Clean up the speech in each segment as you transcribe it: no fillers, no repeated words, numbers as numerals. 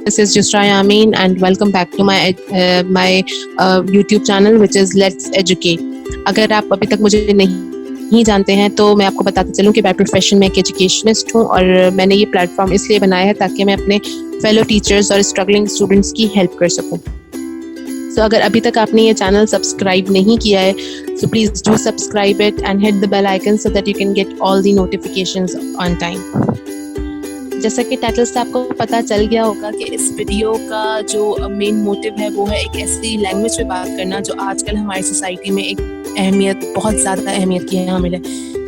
This is Yusra Yamin and welcome back to my YouTube channel which is Let's Educate. اگر آپ ابھی تک مجھے نہیں جانتے ہیں تو میں آپ کو بتاتے چلوں کہ بائی پروفیشن میں ایک ایجوکیشنسٹ ہوں اور میں نے یہ پلیٹ فارم اس لیے بنایا ہے تاکہ میں اپنے فیلو ٹیچرز اور اسٹرگلنگ اسٹوڈنٹس کی ہیلپ کر سکوں. سو اگر ابھی تک آپ نے یہ چینل سبسکرائب نہیں کیا ہے so please do subscribe it and hit the bell icon so that you can get all the notifications on time. جیسا کہ ٹائٹل سے آپ کو پتہ چل گیا ہوگا کہ اس ویڈیو کا جو مین موٹیو ہے وہ ہے ایک ایسی لینگویج پہ بات کرنا جو آج کل ہماری سوسائٹی میں ایک اہمیت بہت زیادہ اہمیت کی حامل ہے.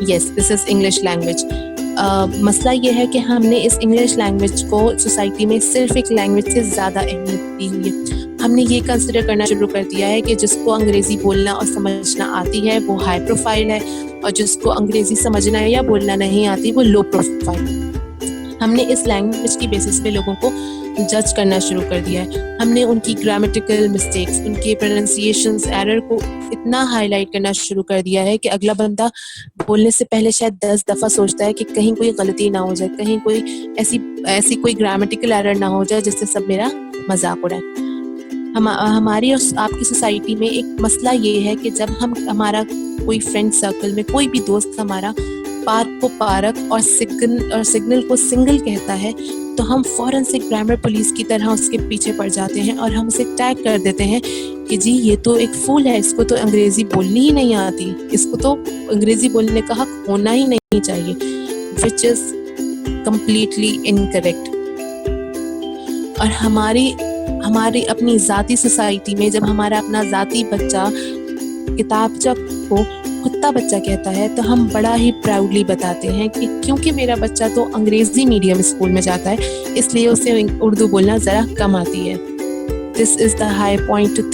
یس دس از انگلش لینگویج. مسئلہ یہ ہے کہ ہم نے اس انگلش لینگویج کو سوسائٹی میں صرف ایک لینگویج سے زیادہ اہمیت دی ہوئی ہے. ہم نے یہ کنسیڈر کرنا شروع کر دیا ہے کہ جس کو انگریزی بولنا اور سمجھنا آتی ہے وہ ہائی پروفائل ہے اور جس کو انگریزی سمجھنا یا بولنا نہیں آتی وہ لو پروفائل. ہم نے اس لینگویج کی بیسس پہ لوگوں کو جج کرنا شروع کر دیا ہے. ہم نے ان کی گرامیٹیکل مسٹیکس, ان کے پروننسیشنز ایرر کو اتنا ہائی لائٹ کرنا شروع کر دیا ہے کہ اگلا بندہ بولنے سے پہلے شاید 10 دفعہ سوچتا ہے کہ کہیں کوئی غلطی نہ ہو جائے, کہیں کوئی ایسی کوئی گرامیٹیکل ایرر نہ ہو جائے جس سے سب میرا مذاق اڑائے. ہماری اور آپ کی سوسائٹی میں ایک مسئلہ یہ ہے کہ جب ہمارا کوئی فرینڈ سرکل میں کوئی بھی دوست ہمارا پارک کو پارک اور سگنل کو سنگل کہتا ہے تو ہم فوراً سے گرامر پولیس کی طرح اس کے پیچھے پڑ جاتے ہیں اور ہم اسے ٹیگ کر دیتے ہیں کہ جی یہ تو ایک فول ہے, اس کو تو انگریزی بولنی ہی نہیں آتی, اس کو تو انگریزی بولنے کا حق ہونا ہی نہیں چاہیے, which is completely incorrect. اور ہماری اپنی ذاتی سوسائٹی میں جب ہمارا اپنا ذاتی بچہ کتابچہ کو کتا بچہ کہتا ہے تو ہم بڑا ہی پراؤڈلی بتاتے ہیں کہ کیونکہ میرا بچہ تو انگریزی میڈیم اسکول میں جاتا ہے اس لیے اسے اردو بولنا ذرا کم آتی ہے. This is the high point to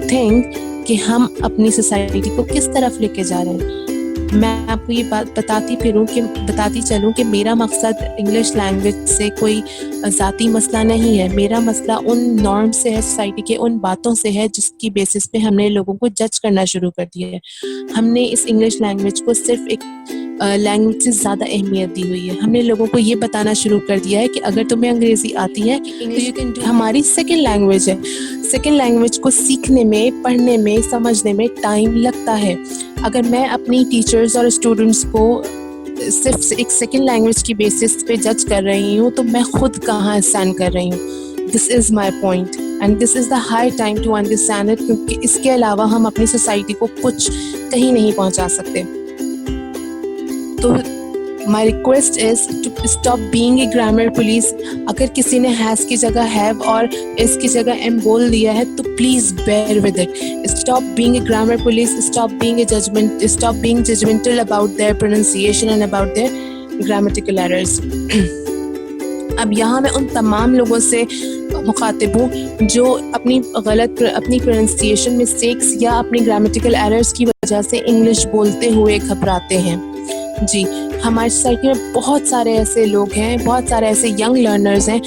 think کہ ہم اپنی سوسائٹی کو کس طرف لے کے جا رہے ہیں. میں آپ کو یہ بات بتاتی چلوں کہ میرا مقصد انگلش لینگویج سے کوئی ذاتی مسئلہ نہیں ہے. میرا مسئلہ ان نارم سے ہے, سوسائٹی کے ان باتوں سے ہے جس کی بیسس پہ ہم نے لوگوں کو جج کرنا شروع کر دیا ہے. ہم نے اس انگلش لینگویج کو صرف ایک لینگویج سے زیادہ اہمیت دی ہوئی ہے. ہم نے لوگوں کو یہ بتانا شروع کر دیا ہے کہ اگر تمہیں انگریزی آتی ہے تو ہماری سیکنڈ لینگویج ہے. سیکنڈ لینگویج کو سیکھنے میں, پڑھنے میں, سمجھنے میں ٹائم لگتا ہے. اگر میں اپنی ٹیچرز اور اسٹوڈنٹس کو صرف ایک سیکنڈ لینگویج کی بیسس پہ جج کر رہی ہوں تو میں خود کہاں اسٹینڈ کر رہی ہوں. This is my point and this is the high time to understand it, کیونکہ اس کے علاوہ ہم اپنی سوسائٹی کو کچھ کہیں نہیں پہنچا سکتے. تو my request is to stop being a grammar police. اگر کسی نے ہیز کی جگہ ہیو اور اس کی جگہ ایم بول دیا ہے تو please bear with it. Stop being a grammar police, stop being judgmental about their pronunciation and about their grammatical errors. اب یہاں میں ان تمام لوگوں سے مخاطب ہوں جو اپنی پروننسیشن مسٹیکس یا اپنی گرامیٹیکل ایررز کی وجہ سے انگلش بولتے ہوئے گھبراتے ہیں. جی, ہماری سوسائٹی میں بہت سارے ایسے لوگ ہیں, بہت سارے ایسے ینگ لرنرز ہیں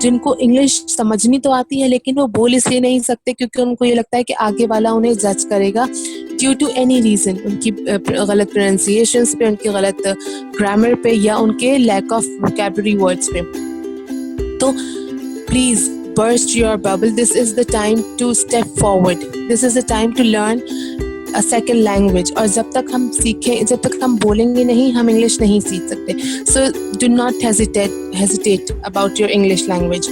جن کو انگلش سمجھنی تو آتی ہے لیکن وہ بول اس لیے نہیں سکتے کیونکہ ان کو یہ لگتا ہے کہ آگے والا انہیں جج کرے گا ڈیو ٹو اینی ریزن, ان کی غلط پروننسیشنس پہ, ان کی غلط گرامر پہ یا ان کے لیک آف ووکیبلری ورڈس پہ. تو please burst your bubble. This is the time to step forward. This is the time to learn a second language. اور جب تک ہم سیکھیں, جب تک ہم بولیں گے نہیں, ہم انگلش نہیں سیکھ سکتے. So do not hesitate about your English language.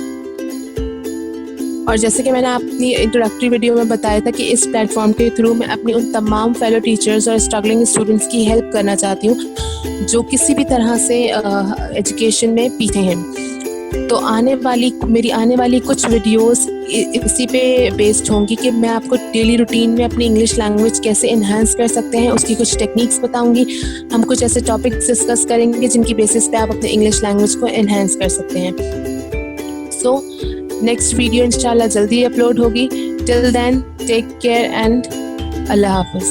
اور جیسے کہ میں نے اپنی انٹروڈکٹری ویڈیو میں بتایا تھا کہ اس پلیٹ فارم کے تھرو میں اپنی ان تمام فیلو ٹیچرز اور اسٹرگلنگ اسٹوڈنٹس کی ہیلپ کرنا چاہتی ہوں جو کسی بھی طرح سے ایجوکیشن میں پیچھے ہیں. تو میری آنے والی کچھ ویڈیوز اسی پہ بیسڈ ہوں گی کہ میں آپ کو ڈیلی روٹین میں اپنی انگلش لینگویج کیسے انہینس کر سکتے ہیں اس کی کچھ ٹیکنیکس بتاؤں گی. ہم کچھ ایسے ٹاپکس ڈسکس کریں گے جن کی بیسس پہ آپ اپنے انگلش لینگویج کو انہینس کر سکتے ہیں. سو نیکسٹ ویڈیو انشاءاللہ جلدی اپلوڈ ہوگی. ٹل دین ٹیک کیئر اینڈ اللہ حافظ.